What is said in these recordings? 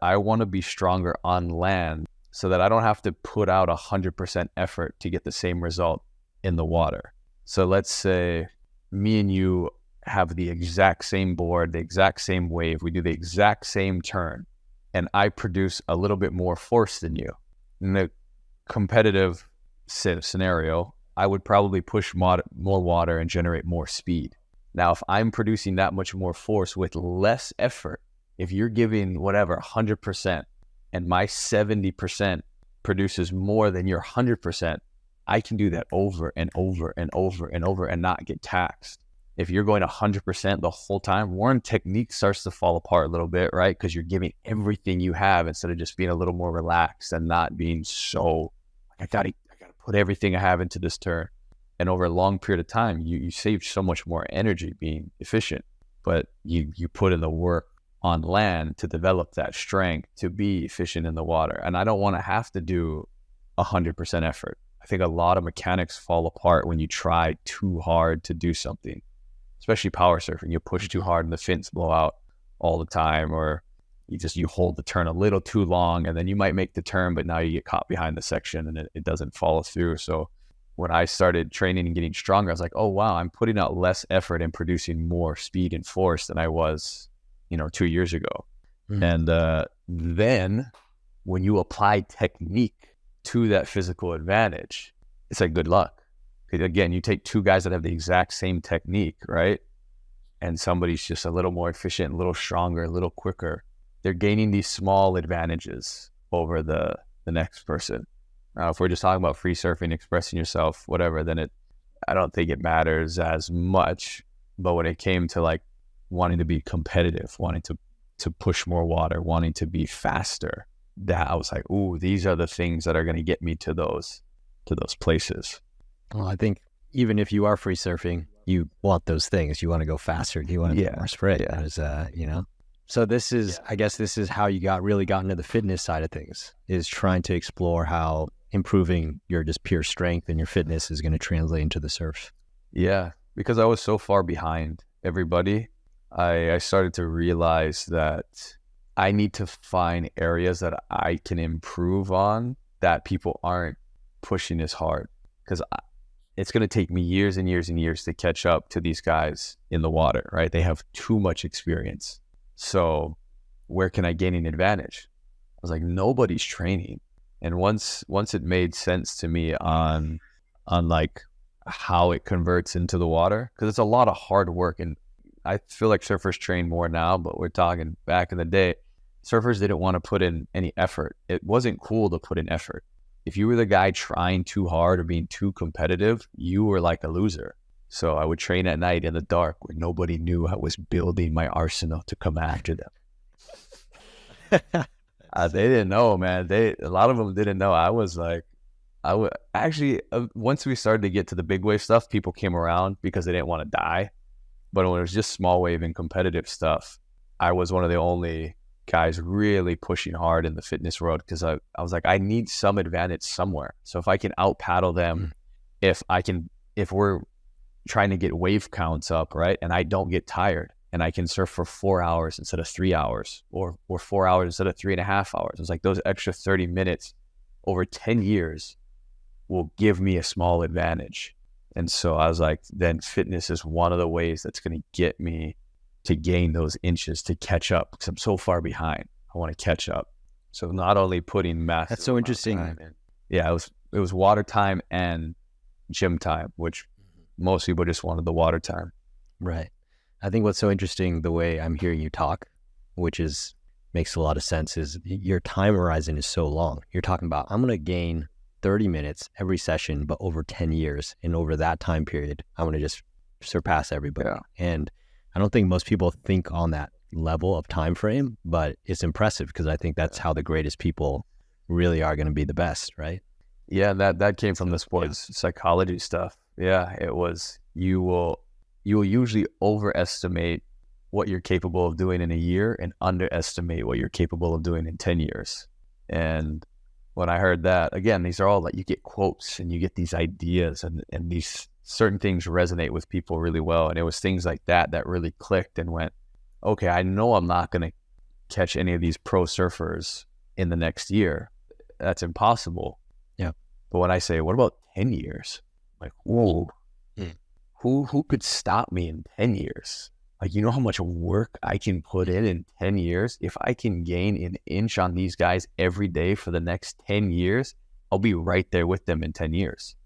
I want to be stronger on land so that I don't have to put out 100% effort to get the same result in the water. So let's say me and you have the exact same board, the exact same wave, we do the exact same turn, and I produce a little bit more force than you. In the competitive scenario, I would probably push more water and generate more speed. Now, if I'm producing that much more force with less effort, if you're giving whatever 100% and my 70% produces more than your 100%, I can do that over and over and over and over and not get taxed. If you're going 100% the whole time, one, technique starts to fall apart a little bit, right? Because you're giving everything you have instead of just being a little more relaxed and not being so, I gotta put everything I have into this turn. And over a long period of time, you save so much more energy being efficient, but you put in the work on land to develop that strength to be efficient in the water. And I don't want to have to do 100% effort. I think a lot of mechanics fall apart when you try too hard to do something, especially power surfing. You push too hard and the fins blow out all the time, or you hold the turn a little too long and then you might make the turn, but now you get caught behind the section and it doesn't follow through. So when I started training and getting stronger, I was like, oh, wow, I'm putting out less effort and producing more speed and force than I was, 2 years ago. And then when you apply technique to that physical advantage, it's like good luck. Again, you take two guys that have the exact same technique, right? And somebody's just a little more efficient, a little stronger, a little quicker. They're gaining these small advantages over the next person. If we're just talking about free surfing, expressing yourself, whatever, then I don't think it matters as much. But when it came to like wanting to be competitive, wanting to push more water, wanting to be faster, that I was like, ooh, these are the things that are going to get me to those places. Well, I think even if you are free surfing, you want those things. You want to go faster. You want to get more spread. Yeah. So this is, I guess this is how you really got into the fitness side of things, is trying to explore how improving your just pure strength and your fitness is going to translate into the surf. Yeah, because I was so far behind everybody, I started to realize that I need to find areas that I can improve on that people aren't pushing as hard, because it's going to take me years and years and years to catch up to these guys in the water, right? They have too much experience. So where can I gain an advantage? I was like, nobody's training. And once it made sense to me on like how it converts into the water, because it's a lot of hard work. And I feel like surfers train more now, but we're talking back in the day, surfers didn't want to put in any effort. It wasn't cool to put in effort. If you were the guy trying too hard or being too competitive, you were like a loser. So I would train at night in the dark where nobody knew I was building my arsenal to come after them. They didn't know, man. A lot of them didn't know. I was like, once we started to get to the big wave stuff, people came around because they didn't want to die. But when it was just small wave and competitive stuff, I was one of the only guys really pushing hard in the fitness world, because I was like, I need some advantage somewhere. So if I can out paddle them, if we're trying to get wave counts up, right, and I don't get tired, and I can surf for 4 hours instead of 3 hours, or 4 hours instead of 3.5 hours. It's like those extra 30 minutes over 10 years will give me a small advantage. And so I was like, then fitness is one of the ways that's going to get me to gain those inches, to catch up, because I'm so far behind. I want to catch up. So not only putting massive, that's so interesting. Yeah, it was water time and gym time, which most people just wanted the water time. Right. I think what's so interesting, the way I'm hearing you talk, which makes a lot of sense, is your time horizon is so long. You're talking about, I'm going to gain 30 minutes every session, but over 10 years. And over that time period, I'm going to just surpass everybody. Yeah. And I don't think most people think on that level of time frame, but it's impressive, because I think that's how the greatest people really are going to be the best, right? Yeah, that came from the sports psychology stuff. Yeah, it was, you will usually overestimate what you're capable of doing in a year and underestimate what you're capable of doing in 10 years. And when I heard that, again, these are all like, you get quotes and you get these ideas, and these certain things resonate with people really well. And it was things like that really clicked and went, okay, I know I'm not going to catch any of these pro surfers in the next year. That's impossible. Yeah. But when I say, what about 10 years? Like, whoa, who could stop me in 10 years? Like, you know how much work I can put in 10 years? If I can gain an inch on these guys every day for the next 10 years, I'll be right there with them in 10 years.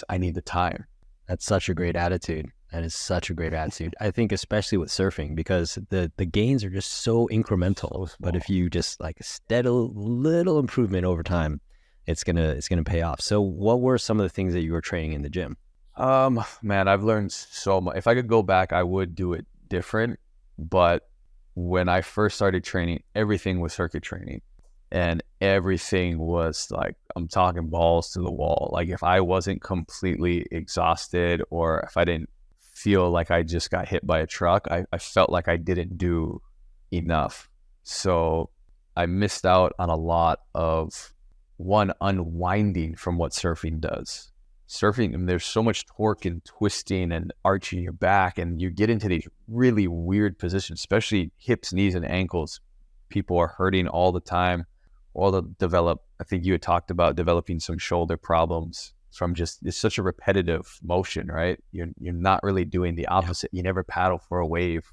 I need the time. That's such a great attitude. That is such a great attitude. I think especially with surfing, because the gains are just so incremental. But if you just like a steady little improvement over time, it's gonna pay off. So what were some of the things that you were training in the gym? Man, I've learned so much. If I could go back, I would do it different. But when I first started training, everything was circuit training. And everything was like, I'm talking balls to the wall. Like if I wasn't completely exhausted, or if I didn't feel like I just got hit by a truck, I felt like I didn't do enough. So I missed out on a lot of, one, unwinding from what surfing does. Surfing, and there's so much torque and twisting and arching your back, and you get into these really weird positions, especially hips, knees, and ankles. People are hurting all the time. I think you had talked about developing some shoulder problems from just, it's such a repetitive motion, right? You're not really doing the opposite. You never paddle for a wave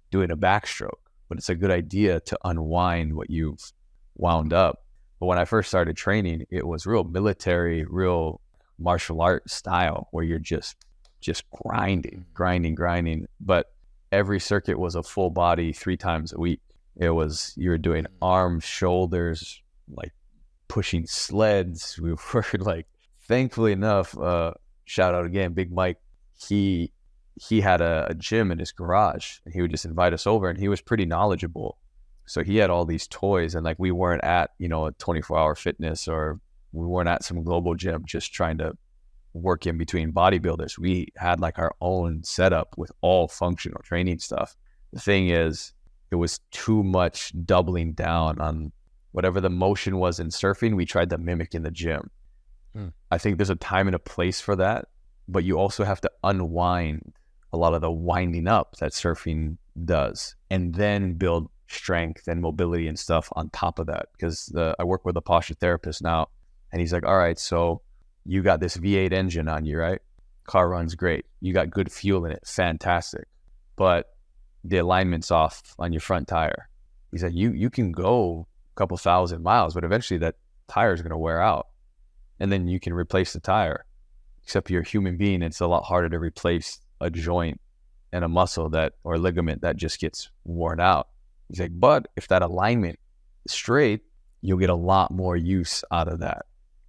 doing a backstroke, but it's a good idea to unwind what you've wound up. But when I first started training, it was real military, real martial art style, where you're just grinding. But every circuit was a full body 3 times a week. You were doing arms, shoulders, like pushing sleds. We were like, thankfully enough, shout out again, Big Mike, he had a gym in his garage, and he would just invite us over, and he was pretty knowledgeable. So he had all these toys, and like we weren't at, a 24-hour fitness, or we weren't at some global gym just trying to work in between bodybuilders. We had like our own setup with all functional training stuff. The thing is, it was too much doubling down on whatever the motion was in surfing, we tried to mimic in the gym. I think there's a time and a place for that, but you also have to unwind a lot of the winding up that surfing does, and then build strength and mobility and stuff on top of that. Because I work with a posture therapist now, and he's like, all right, so you got this V8 engine on you, right? Car runs great. You got good fuel in it. Fantastic. But the alignment's off on your front tire. He said, you can go a couple thousand miles, but eventually that tire is going to wear out. And then you can replace the tire. Except you're a human being, it's a lot harder to replace a joint and a muscle or ligament that just gets worn out. He's like, but if that alignment is straight, you'll get a lot more use out of that.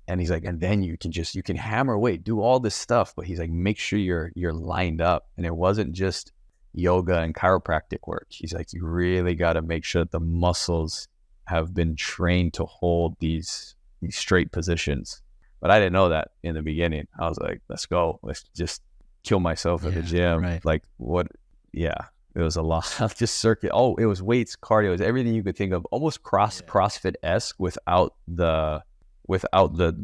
And he's like, and then you can hammer away, do all this stuff. But he's like, make sure you're lined up. And it wasn't just yoga and chiropractic work. He's like, you really got to make sure that the muscles have been trained to hold these straight positions. But I didn't know that in the beginning. I was like, let's go. Let's just kill myself at the gym. Right. Like what? Yeah, it was a lot of just circuit. Oh, it was weights, cardio, it was everything you could think of, almost CrossFit-esque without the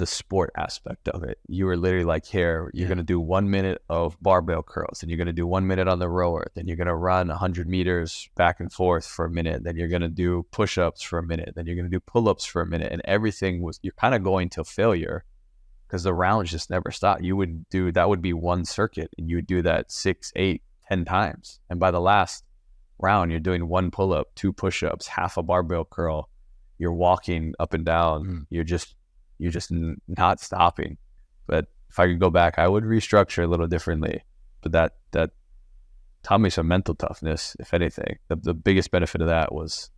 sport aspect of it. You were literally like, here, you're going to do 1 minute of barbell curls, and you're going to do 1 minute on the rower, then you're going to run 100 meters back and forth for a minute, then you're going to do push-ups for a minute, then you're going to do pull-ups for a minute, and everything was, you're kind of going to failure because the rounds just never stop. That would be one circuit, and you would do that 6, 8, 10 times. And by the last round, you're doing 1 pull-up, 2 push-ups, half a barbell curl. You're walking up and down. You're just not stopping. But if I could go back, I would restructure a little differently. But that taught me some mental toughness, if anything. The biggest benefit of that was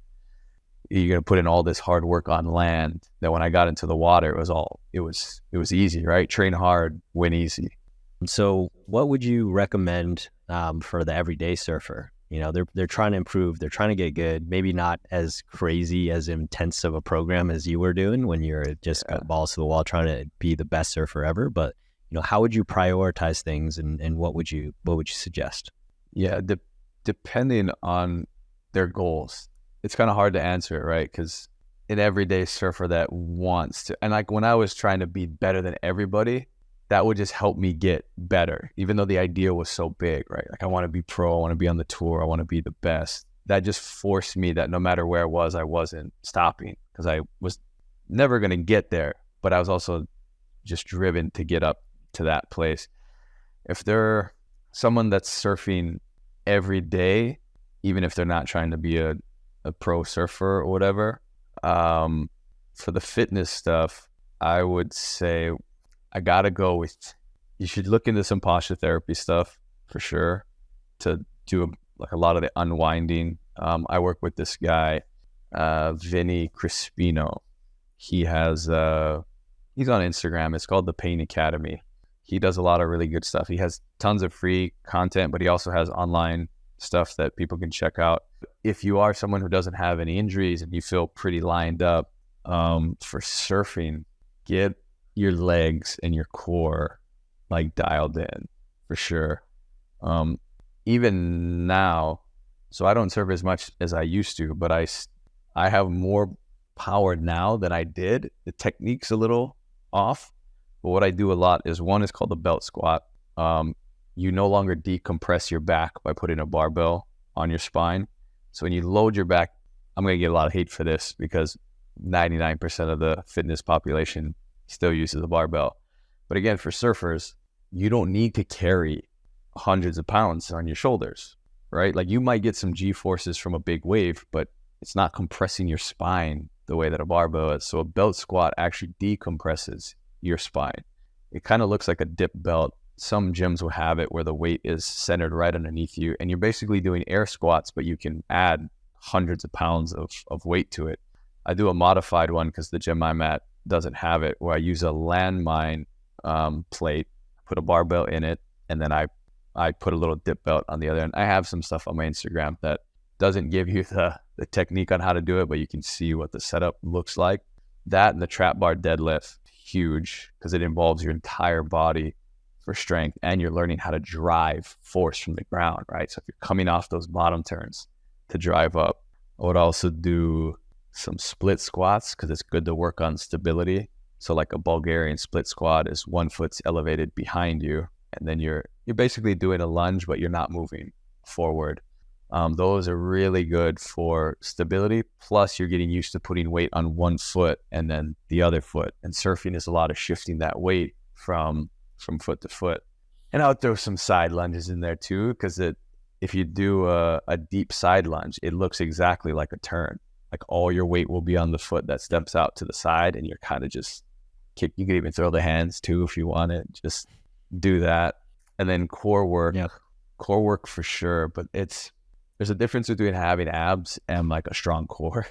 you're going to put in all this hard work on land that when I got into the water, it was easy, right? Train hard, win easy. So what would you recommend for the everyday surfer? They're trying to improve, they're trying to get good, maybe not as crazy, as intense of a program as you were doing when you're just balls to the wall trying to be the best surfer ever. But, how would you prioritize things, and what would you suggest? Yeah, depending on their goals, it's kind of hard to answer, right? Because an everyday surfer that wants to, and like when I was trying to be better than everybody, that would just help me get better, even though the idea was so big, right? Like I want to be pro, I want to be on the tour, I want to be the best. that just forced me that no matter where I wasn't stopping, because I was never going to get there, but I was also just driven to get up to that place. If they're someone that's surfing every day, even if they're not trying to be a pro surfer or whatever, for the fitness stuff, I would say I gotta go with, you should look into some posture therapy stuff for sure to do a lot of the unwinding. I work with this guy, Vinny Crispino. He has, he's on Instagram. It's called The Pain Academy. He does a lot of really good stuff. He has tons of free content, but he also has online stuff that people can check out. If you are someone who doesn't have any injuries and you feel pretty lined up, for surfing, get your legs and your core like dialed in for sure. Even now, so I don't surf as much as I used to, but I have more power now than I did. The technique's a little off, but what I do a lot is, one is called the belt squat. You no longer decompress your back by putting a barbell on your spine. So when you load your back, I'm going to get a lot of hate for this because 99% of the fitness population still uses a barbell. But again, for surfers, you don't need to carry hundreds of pounds on your shoulders, right? Like you might get some G forces from a big wave, but it's not compressing your spine the way that a barbell is. So a belt squat actually decompresses your spine. It kind of looks like a dip belt. Some gyms will have it where the weight is centered right underneath you, and you're basically doing air squats, but you can add hundreds of pounds of weight to it. I do a modified one because the gym I'm at doesn't have it, where I use a landmine plate, put a barbell in it, and then I put a little dip belt on the other end. I have some stuff on my Instagram that doesn't give you the technique on how to do it, but you can see what the setup looks like. That and the trap bar deadlift, huge, because it involves your entire body for strength, and you're learning how to drive force from the ground, right? So if you're coming off those bottom turns to drive up, I would also do some split squats because it's good to work on stability. So like a Bulgarian split squat is one foot's elevated behind you, and then you're basically doing a lunge, but you're not moving forward. Those are really good for stability. Plus you're getting used to putting weight on one foot and then the other foot. And surfing is a lot of shifting that weight from foot to foot. And I'll throw some side lunges in there too, because if you do a deep side lunge, it looks exactly like a turn. Like all your weight will be on the foot that steps out to the side, and you're kind of just kick. You can even throw the hands too if you want it. Just do that. And then core work. Yeah. Core work for sure, but there's a difference between having abs and like a strong core.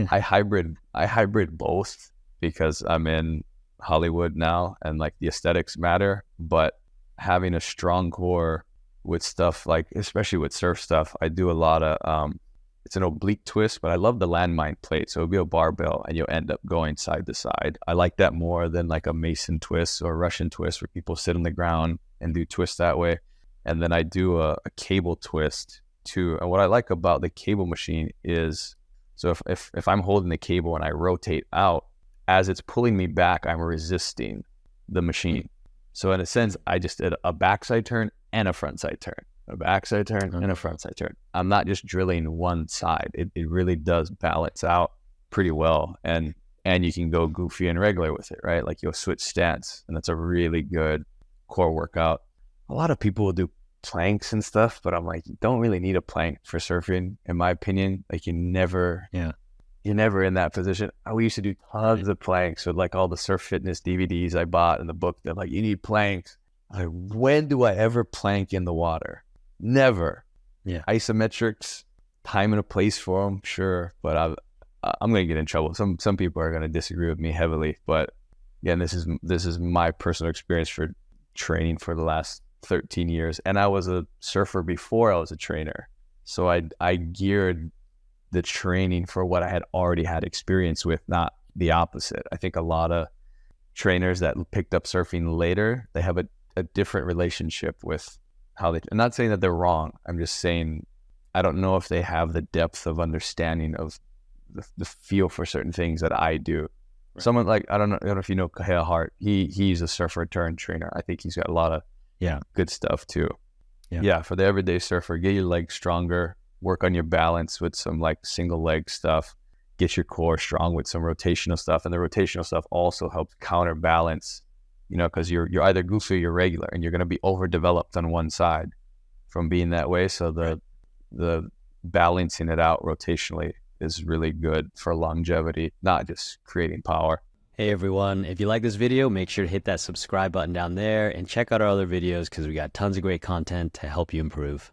I hybrid both because I'm in Hollywood now and like the aesthetics matter, but having a strong core with stuff like, especially with surf stuff, I do a lot of, it's an oblique twist, but I love the landmine plate. So it'll be a barbell and you'll end up going side to side. I like that more than like a Mason twist or a Russian twist where people sit on the ground and do twists that way. And then I do a cable twist too. And what I like about the cable machine is, so if I'm holding the cable and I rotate out, as it's pulling me back, I'm resisting the machine. So in a sense, I just did a backside turn and a frontside turn, a backside turn and a frontside turn. I'm not just drilling one side. It really does balance out pretty well. And you can go goofy and regular with it, right? Like you'll switch stance, and that's a really good core workout. A lot of people will do planks and stuff, but I'm like, you don't really need a plank for surfing, in my opinion. Like you're never in that position. We used to do tons of planks with like all the surf fitness DVDs I bought in the book. They're like, you need planks. I'm like, when do I ever plank in the water? Never. Yeah. Isometrics, time and a place for them, sure, but I'm going to get in trouble. Some people are going to disagree with me heavily, but again, this is my personal experience for training for the last 13 years. And I was a surfer before I was a trainer. So I geared the training for what I had already had experience with, not the opposite. I think a lot of trainers that picked up surfing later, they have a different relationship with how I'm not saying that they're wrong. I'm just saying, I don't know if they have the depth of understanding of the feel for certain things that I do. Right. Someone like, I don't know if you know Kahea Hart. He's a surfer turned trainer. I think he's got a lot of good stuff too. Yeah, for the everyday surfer, get your legs stronger, work on your balance with some like single leg stuff, get your core strong with some rotational stuff. And the rotational stuff also helps counterbalance, you know, because you're either goofy or you're regular, and you're going to be overdeveloped on one side from being that way. So the balancing it out rotationally is really good for longevity, not just creating power. Hey everyone, if you like this video, make sure to hit that subscribe button down there and check out our other videos because we got tons of great content to help you improve.